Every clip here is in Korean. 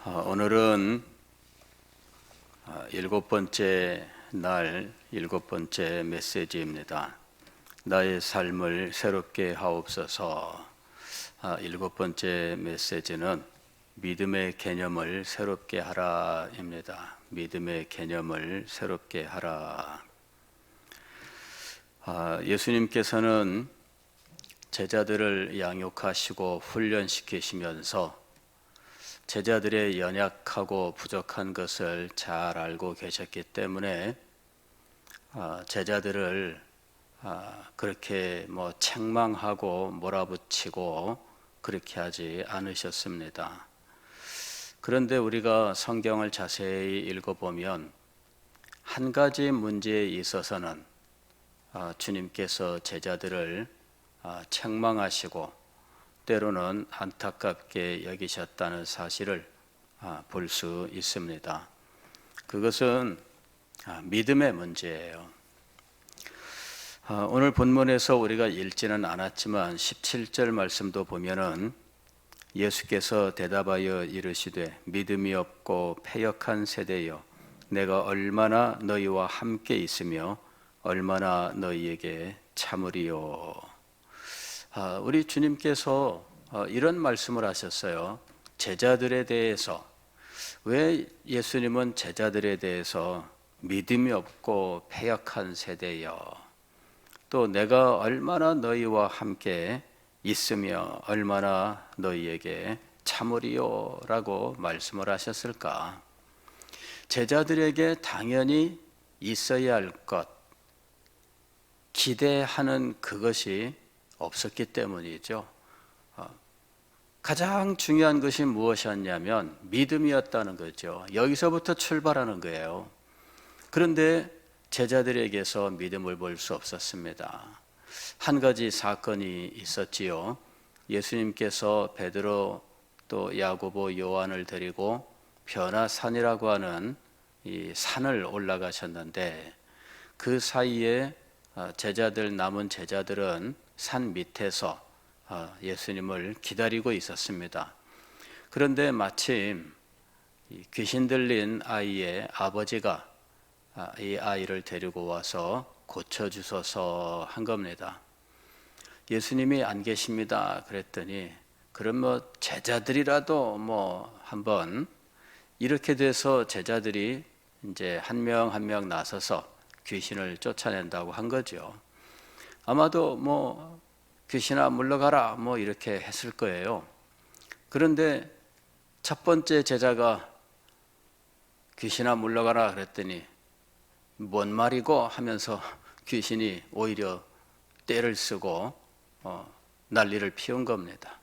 오늘은 일곱 번째 날, 일곱 번째 메시지입니다. 나의 삶을 새롭게 하옵소서. 일곱 번째 메시지는 믿음의 개념을 새롭게 하라입니다. 믿음의 개념을 새롭게 하라. 예수님께서는 제자들을 양육하시고 훈련시키시면서 제자들의 연약하고 부족한 것을 잘 알고 계셨기 때문에 제자들을 그렇게 책망하고 몰아붙이고 그렇게 하지 않으셨습니다. 그런데 우리가 성경을 자세히 읽어보면 한 가지 문제에 있어서는 주님께서 제자들을 책망하시고 때로는 안타깝게 여기셨다는 사실을 볼 수 있습니다. 그것은 믿음의 문제예요. 오늘 본문에서 우리가 읽지는 않았지만 17절 말씀도 보면은 예수께서 대답하여 이르시되 믿음이 없고 패역한 세대여 내가 얼마나 너희와 함께 있으며 얼마나 너희에게 참으리요. 우리 주님께서 이런 말씀을 하셨어요. 제자들에 대해서. 왜 예수님은 제자들에 대해서 믿음이 없고 패역한 세대여, 또 내가 얼마나 너희와 함께 있으며 얼마나 너희에게 참으리요 라고 말씀을 하셨을까? 제자들에게 당연히 있어야 할 것, 기대하는 그것이 없었기 때문이죠. 가장 중요한 것이 무엇이었냐면 믿음이었다는 거죠. 여기서부터 출발하는 거예요. 그런데 제자들에게서 믿음을 볼 수 없었습니다. 한 가지 사건이 있었지요. 예수님께서 베드로 또 야고보 요한을 데리고 변화산이라고 하는 이 산을 올라가셨는데 그 사이에 남은 제자들은 산 밑에서 예수님을 기다리고 있었습니다. 그런데 마침 귀신 들린 아이의 아버지가 이 아이를 데리고 와서 고쳐주소서 한 겁니다. 예수님이 안 계십니다. 그랬더니 그럼 제자들이라도 한번 이렇게 돼서 제자들이 이제 한 명 한 명 나서서 귀신을 쫓아낸다고 한 거죠. 아마도 귀신아 물러가라 이렇게 했을 거예요. 그런데 첫 번째 제자가 귀신아 물러가라 그랬더니 뭔 말이고 하면서 귀신이 오히려 떼를 쓰고 난리를 피운 겁니다.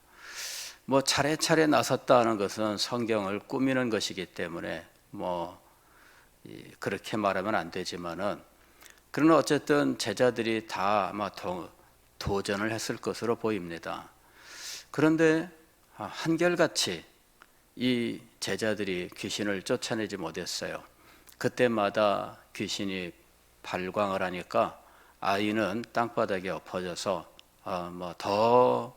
차례차례 나섰다는 것은 성경을 꾸미는 것이기 때문에 그렇게 말하면 안 되지만은, 그러나 어쨌든 제자들이 다 아마 도전을 했을 것으로 보입니다. 그런데 한결같이 이 제자들이 귀신을 쫓아내지 못했어요. 그때마다 귀신이 발광을 하니까 아이는 땅바닥에 엎어져서 더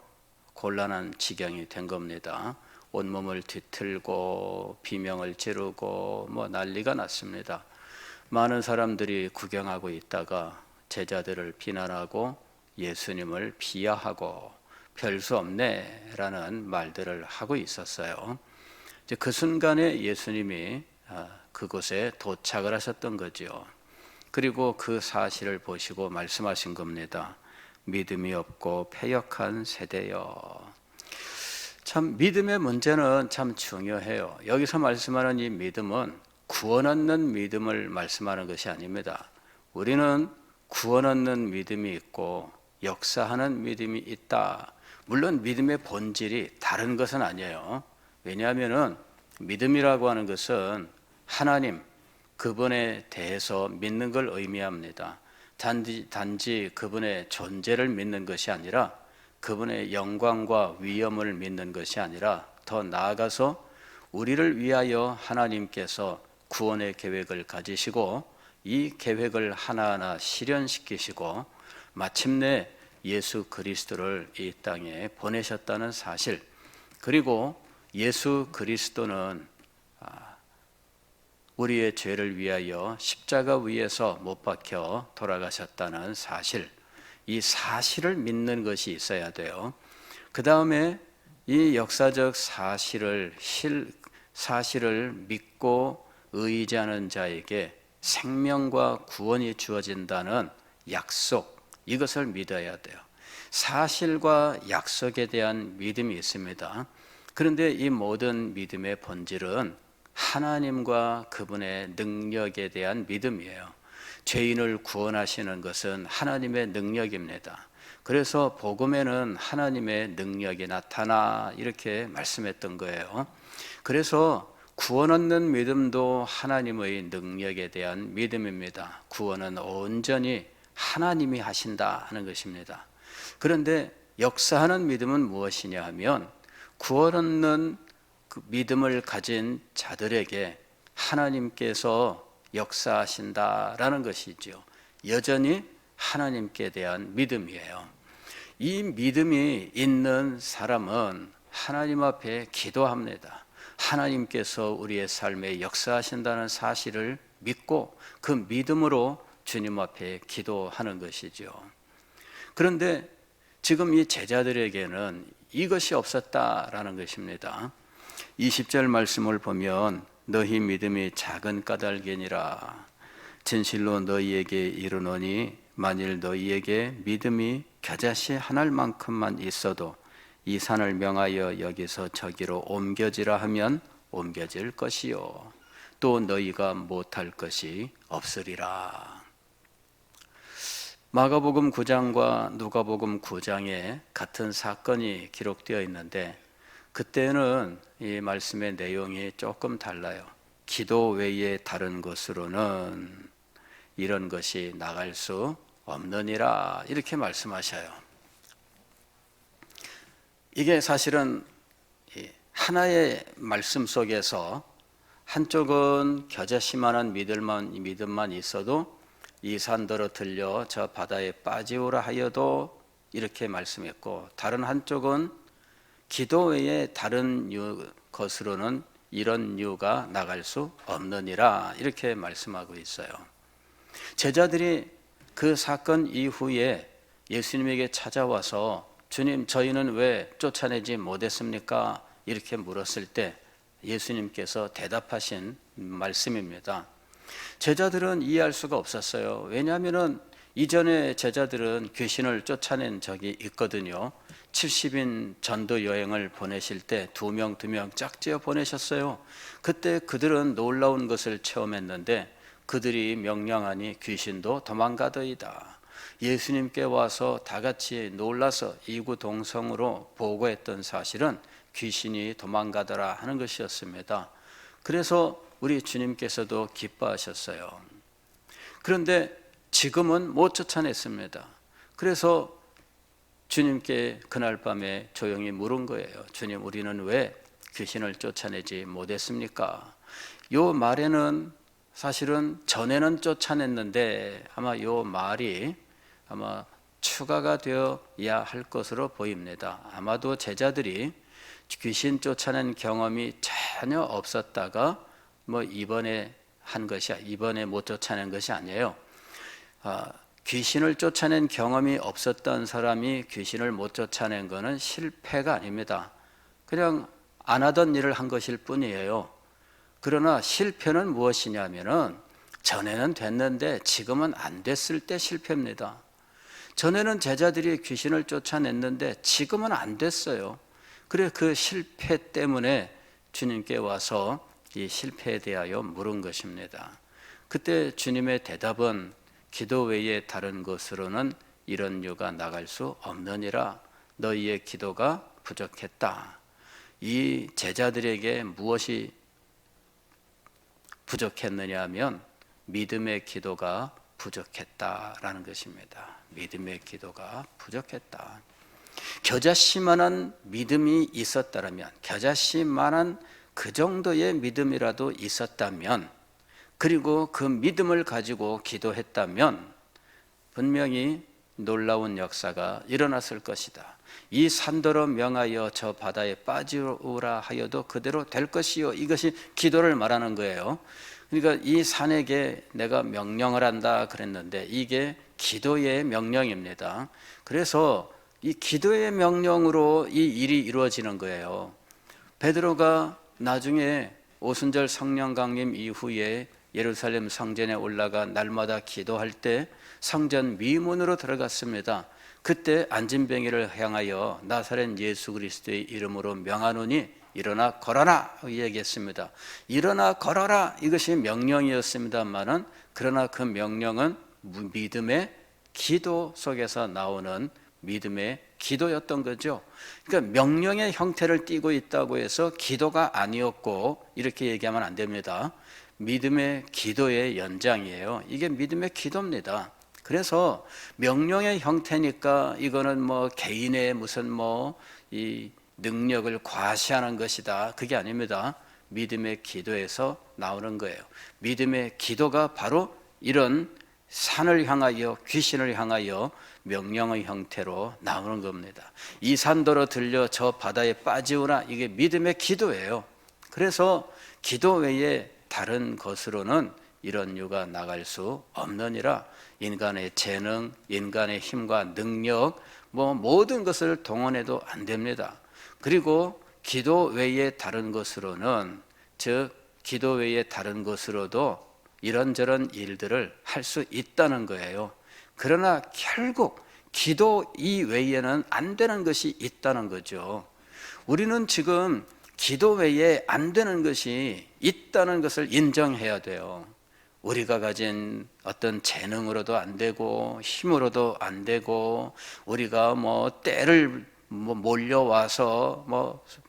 곤란한 지경이 된 겁니다. 온몸을 뒤틀고 비명을 지르고 난리가 났습니다. 많은 사람들이 구경하고 있다가 제자들을 비난하고 예수님을 비하하고 별 수 없네 라는 말들을 하고 있었어요. 이제 그 순간에 예수님이 그곳에 도착을 하셨던 거죠. 그리고 그 사실을 보시고 말씀하신 겁니다. 믿음이 없고 패역한 세대여. 참 믿음의 문제는 참 중요해요. 여기서 말씀하는 이 믿음은 구원 얻는 믿음을 말씀하는 것이 아닙니다. 우리는 구원 얻는 믿음이 있고 역사하는 믿음이 있다. 물론 믿음의 본질이 다른 것은 아니에요. 왜냐하면 믿음이라고 하는 것은 하나님, 그분에 대해서 믿는 걸 의미합니다. 단지 그분의 존재를 믿는 것이 아니라 그분의 영광과 위엄을 믿는 것이 아니라 더 나아가서 우리를 위하여 하나님께서 구원의 계획을 가지시고 이 계획을 하나하나 실현시키시고 마침내 예수 그리스도를 이 땅에 보내셨다는 사실, 그리고 예수 그리스도는 우리의 죄를 위하여 십자가 위에서 못 박혀 돌아가셨다는 사실, 이 사실을 믿는 것이 있어야 돼요. 그 다음에 이 역사적 사실을 믿고 의지하는 자에게 생명과 구원이 주어진다는 약속, 이것을 믿어야 돼요. 사실과 약속에 대한 믿음이 있습니다. 그런데 이 모든 믿음의 본질은 하나님과 그분의 능력에 대한 믿음이에요. 죄인을 구원하시는 것은 하나님의 능력입니다. 그래서 복음에는 하나님의 능력이 나타나 이렇게 말씀했던 거예요. 그래서 구원 얻는 믿음도 하나님의 능력에 대한 믿음입니다. 구원은 온전히 하나님이 하신다 하는 것입니다. 그런데 역사하는 믿음은 무엇이냐 하면 구원 얻는 그 믿음을 가진 자들에게 하나님께서 역사하신다라는 것이죠. 여전히 하나님께 대한 믿음이에요. 이 믿음이 있는 사람은 하나님 앞에 기도합니다. 하나님께서 우리의 삶에 역사하신다는 사실을 믿고 그 믿음으로 주님 앞에 기도하는 것이죠. 그런데 지금 이 제자들에게는 이것이 없었다라는 것입니다. 20절 말씀을 보면 너희 믿음이 작은 까닭이니라. 진실로 너희에게 이르노니 만일 너희에게 믿음이 겨자씨 한 알만큼만 있어도 이 산을 명하여 여기서 저기로 옮겨지라 하면 옮겨질 것이요 또 너희가 못할 것이 없으리라. 마가복음 9장과 누가복음 9장에 같은 사건이 기록되어 있는데 그때는 이 말씀의 내용이 조금 달라요. 기도 외에 다른 것으로는 이런 것이 나갈 수 없느니라 이렇게 말씀하셔요. 이게 사실은 하나의 말씀 속에서 한쪽은 겨자씨만한 믿음만 있어도 이 산더러 들려 저 바다에 빠지오라 하여도 이렇게 말씀했고, 다른 한쪽은 기도 외에 다른 것으로는 이런 유가 나갈 수 없느니라 이렇게 말씀하고 있어요. 제자들이 그 사건 이후에 예수님에게 찾아와서 주님 저희는 왜 쫓아내지 못했습니까? 이렇게 물었을 때 예수님께서 대답하신 말씀입니다. 제자들은 이해할 수가 없었어요. 왜냐하면 이전에 제자들은 귀신을 쫓아낸 적이 있거든요. 70인 전도 여행을 보내실 때 2명 짝지어 보내셨어요. 그때 그들은 놀라운 것을 체험했는데 그들이 명령하니 귀신도 도망가더이다. 예수님께 와서 다 같이 놀라서 이구동성으로 보고했던 사실은 귀신이 도망가더라 하는 것이었습니다. 그래서 우리 주님께서도 기뻐하셨어요. 그런데 지금은 못 쫓아냈습니다. 그래서 주님께 그날 밤에 조용히 물은 거예요. 주님 우리는 왜 귀신을 쫓아내지 못했습니까? 요 말에는 사실은 전에는 쫓아냈는데 아마 요 말이 아마 추가가 되어야 할 것으로 보입니다. 아마도 제자들이 귀신 쫓아낸 경험이 전혀 없었다가 이번에 못 쫓아낸 것이 아니에요. 귀신을 쫓아낸 경험이 없었던 사람이 귀신을 못 쫓아낸 것은 실패가 아닙니다. 그냥 안 하던 일을 한 것일 뿐이에요. 그러나 실패는 무엇이냐면은 전에는 됐는데 지금은 안 됐을 때 실패입니다. 전에는 제자들이 귀신을 쫓아냈는데 지금은 안 됐어요. 그래 그 실패 때문에 주님께 와서 이 실패에 대하여 물은 것입니다. 그때 주님의 대답은 기도 외에 다른 것으로는 이런 유가 나갈 수 없느니라. 너희의 기도가 부족했다. 이 제자들에게 무엇이 부족했느냐 하면 믿음의 기도가 부족했다라는 것입니다. 믿음의 기도가 부족했다. 겨자씨만한 믿음이 있었다면, 겨자씨만한 그 정도의 믿음이라도 있었다면, 그리고 그 믿음을 가지고 기도했다면 분명히 놀라운 역사가 일어났을 것이다. 이 산더러 명하여 저 바다에 빠지오라 하여도 그대로 될 것이요. 이것이 기도를 말하는 거예요. 그러니까 이 산에게 내가 명령을 한다 그랬는데 이게 기도의 명령입니다. 그래서 이 기도의 명령으로 이 일이 이루어지는 거예요. 베드로가 나중에 오순절 성령 강림 이후에 예루살렘 성전에 올라가 날마다 기도할 때 성전 미문으로 들어갔습니다. 그때 안진뱅이를 향하여 나사렛 예수 그리스도의 이름으로 명하노니 일어나 걸어라 얘기했습니다. 일어나 걸어라 이것이 명령이었습니다만은 그러나 그 명령은 믿음의 기도 속에서 나오는 믿음의 기도였던 거죠. 그러니까 명령의 형태를 띠고 있다고 해서 기도가 아니었고 이렇게 얘기하면 안 됩니다. 믿음의 기도의 연장이에요. 이게 믿음의 기도입니다. 그래서 명령의 형태니까 이거는 뭐 개인의 무슨 이 능력을 과시하는 것이다. 그게 아닙니다. 믿음의 기도에서 나오는 거예요. 믿음의 기도가 바로 이런 산을 향하여 귀신을 향하여 명령의 형태로 나오는 겁니다. 이 산더러 들려 저 바다에 빠지오라 이게 믿음의 기도예요. 그래서 기도 외에 다른 것으로는 이런 유가 나갈 수 없느니라. 인간의 재능, 인간의 힘과 능력 모든 것을 동원해도 안 됩니다. 그리고 기도 외에 다른 것으로는 즉 기도 외에 다른 것으로도 이런저런 일들을 할 수 있다는 거예요. 그러나 결국 기도 이외에는 안 되는 것이 있다는 거죠. 우리는 지금 기도 외에 안 되는 것이 있다는 것을 인정해야 돼요. 우리가 가진 어떤 재능으로도 안 되고 힘으로도 안 되고 우리가 때를 몰려와서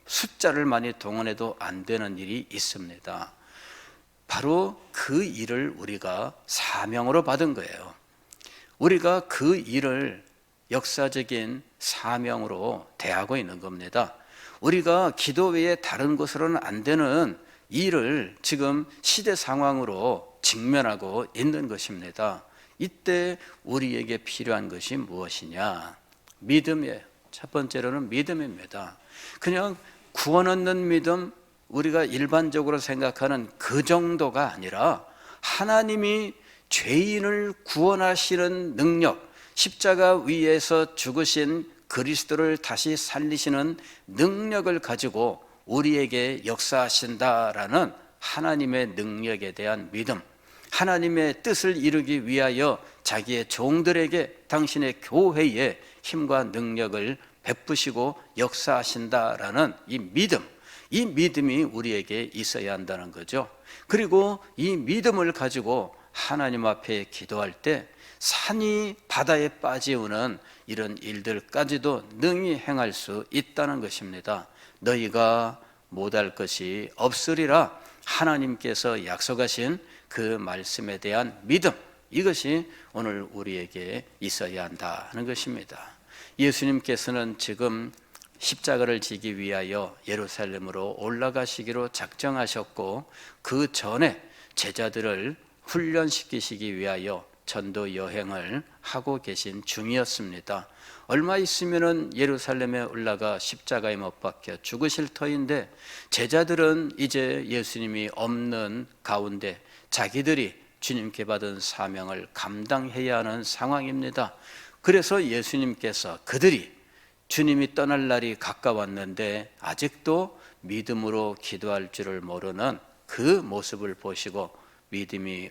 숫자를 많이 동원해도 안 되는 일이 있습니다. 바로 그 일을 우리가 사명으로 받은 거예요. 우리가 그 일을 역사적인 사명으로 대하고 있는 겁니다. 우리가 기도 외에 다른 것으로는 안 되는 일을 지금 시대 상황으로 직면하고 있는 것입니다. 이때 우리에게 필요한 것이 무엇이냐? 믿음이에요. 첫 번째로는 믿음입니다. 그냥 구원 얻는 믿음, 우리가 일반적으로 생각하는 그 정도가 아니라 하나님이 죄인을 구원하시는 능력, 십자가 위에서 죽으신 그리스도를 다시 살리시는 능력을 가지고 우리에게 역사하신다라는 하나님의 능력에 대한 믿음, 하나님의 뜻을 이루기 위하여 자기의 종들에게 당신의 교회에 힘과 능력을 베푸시고 역사하신다라는 이 믿음, 이 믿음이 우리에게 있어야 한다는 거죠. 그리고 이 믿음을 가지고 하나님 앞에 기도할 때 산이 바다에 빠지우는 이런 일들까지도 능히 행할 수 있다는 것입니다. 너희가 못할 것이 없으리라 하나님께서 약속하신 그 말씀에 대한 믿음, 이것이 오늘 우리에게 있어야 한다는 것입니다. 예수님께서는 지금 십자가를 지기 위하여 예루살렘으로 올라가시기로 작정하셨고 그 전에 제자들을 훈련시키시기 위하여 전도 여행을 하고 계신 중이었습니다. 얼마 있으면은 예루살렘에 올라가 십자가에 못 박혀 죽으실 터인데 제자들은 이제 예수님이 없는 가운데 자기들이 주님께 받은 사명을 감당해야 하는 상황입니다. 그래서 예수님께서 그들이 주님이 떠날 날이 가까웠는데 아직도 믿음으로 기도할 줄을 모르는 그 모습을 보시고 믿음이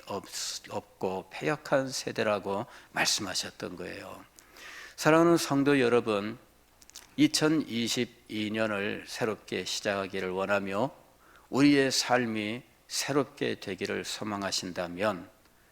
없고 패역한 세대라고 말씀하셨던 거예요. 사랑하는 성도 여러분, 2022년을 새롭게 시작하기를 원하며 우리의 삶이 새롭게 되기를 소망하신다면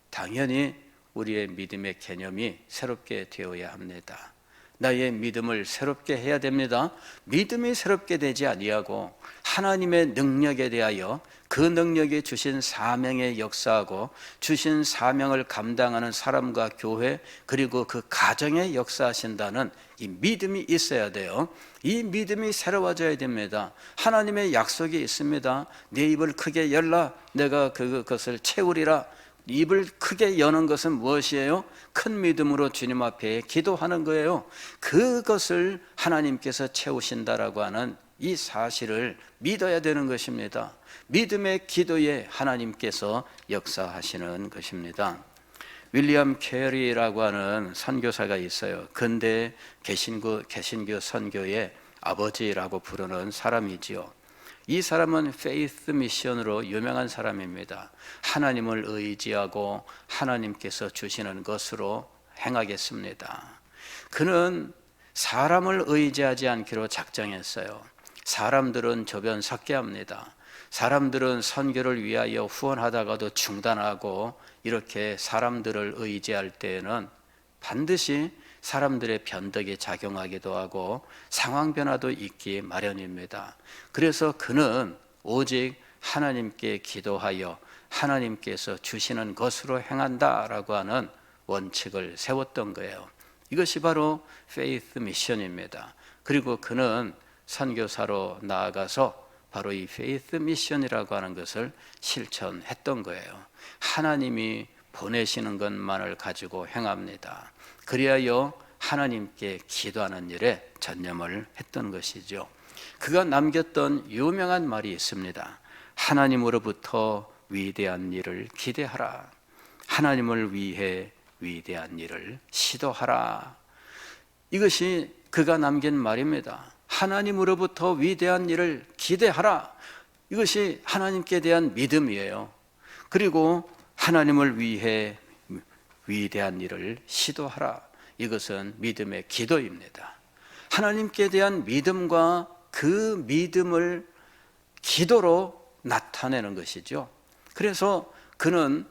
당연히 우리의 믿음의 개념이 새롭게 되어야 합니다. 나의 믿음을 새롭게 해야 됩니다. 믿음이 새롭게 되지 아니하고 하나님의 능력에 대하여 그 능력이 주신 사명에 역사하고 주신 사명을 감당하는 사람과 교회 그리고 그 가정에 역사하신다는 이 믿음이 있어야 돼요. 이 믿음이 새로워져야 됩니다. 하나님의 약속이 있습니다. 네 입을 크게 열라 내가 그것을 채우리라. 입을 크게 여는 것은 무엇이에요? 큰 믿음으로 주님 앞에 기도하는 거예요. 그것을 하나님께서 채우신다라고 하는 이 사실을 믿어야 되는 것입니다. 믿음의 기도에 하나님께서 역사하시는 것입니다. 윌리엄 캐리라고 하는 선교사가 있어요. 근대 개신교 선교의 아버지라고 부르는 사람이지요. 이 사람은 페이스 미션으로 유명한 사람입니다. 하나님을 의지하고 하나님께서 주시는 것으로 행하겠습니다. 그는 사람을 의지하지 않기로 작정했어요. 사람들은 저변 섞게 합니다. 사람들은 선교를 위하여 후원하다가도 중단하고 이렇게 사람들을 의지할 때에는 반드시 사람들의 변덕이 작용하기도 하고 상황 변화도 있기 마련입니다. 그래서 그는 오직 하나님께 기도하여 하나님께서 주시는 것으로 행한다라고 하는 원칙을 세웠던 거예요. 이것이 바로 페이스 미션입니다. 그리고 그는 선교사로 나아가서 바로 이 페이스 미션이라고 하는 것을 실천했던 거예요. 하나님이 보내시는 것만을 가지고 행합니다. 그리하여 하나님께 기도하는 일에 전념을 했던 것이죠. 그가 남겼던 유명한 말이 있습니다. 하나님으로부터 위대한 일을 기대하라. 하나님을 위해 위대한 일을 시도하라. 이것이 그가 남긴 말입니다. 하나님으로부터 위대한 일을 기대하라. 이것이 하나님께 대한 믿음이에요. 그리고 하나님을 위해 위대한 일을 시도하라. 이것은 믿음의 기도입니다. 하나님께 대한 믿음과 그 믿음을 기도로 나타내는 것이죠. 그래서 그는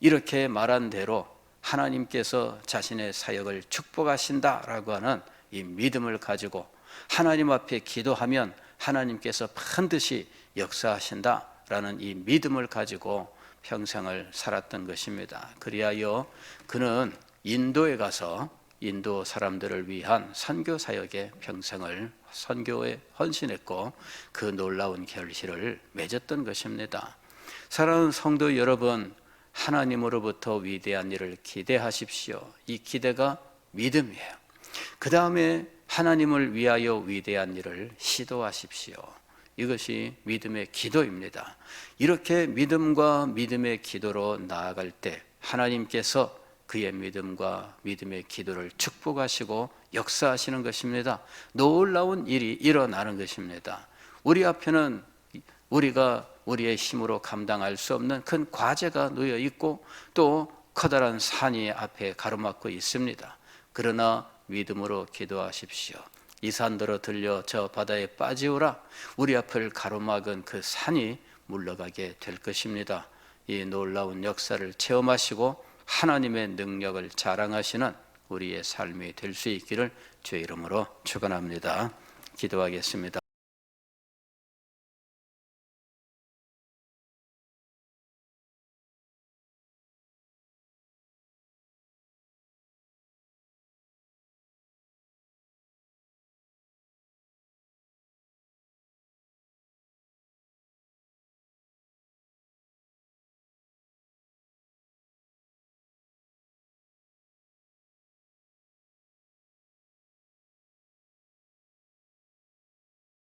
이렇게 말한 대로 하나님께서 자신의 사역을 축복하신다라고 하는 이 믿음을 가지고 하나님 앞에 기도하면 하나님께서 반드시 역사하신다라는 이 믿음을 가지고 평생을 살았던 것입니다. 그리하여 그는 인도에 가서 인도 사람들을 위한 선교 사역에 평생을 선교에 헌신했고 그 놀라운 결실을 맺었던 것입니다. 사랑하는 성도 여러분, 하나님으로부터 위대한 일을 기대하십시오. 이 기대가 믿음이에요. 그 다음에 하나님을 위하여 위대한 일을 시도하십시오. 이것이 믿음의 기도입니다. 이렇게 믿음과 믿음의 기도로 나아갈 때 하나님께서 그의 믿음과 믿음의 기도를 축복하시고 역사하시는 것입니다. 놀라운 일이 일어나는 것입니다. 우리 앞에는 우리가 우리의 힘으로 감당할 수 없는 큰 과제가 놓여 있고 또 커다란 산이 앞에 가로막고 있습니다. 그러나 믿음으로 기도하십시오. 이 산더러 들려 저 바다에 빠지오라. 우리 앞을 가로막은 그 산이 물러가게 될 것입니다. 이 놀라운 역사를 체험하시고 하나님의 능력을 자랑하시는 우리의 삶이 될 수 있기를 주의 이름으로 축원합니다. 기도하겠습니다.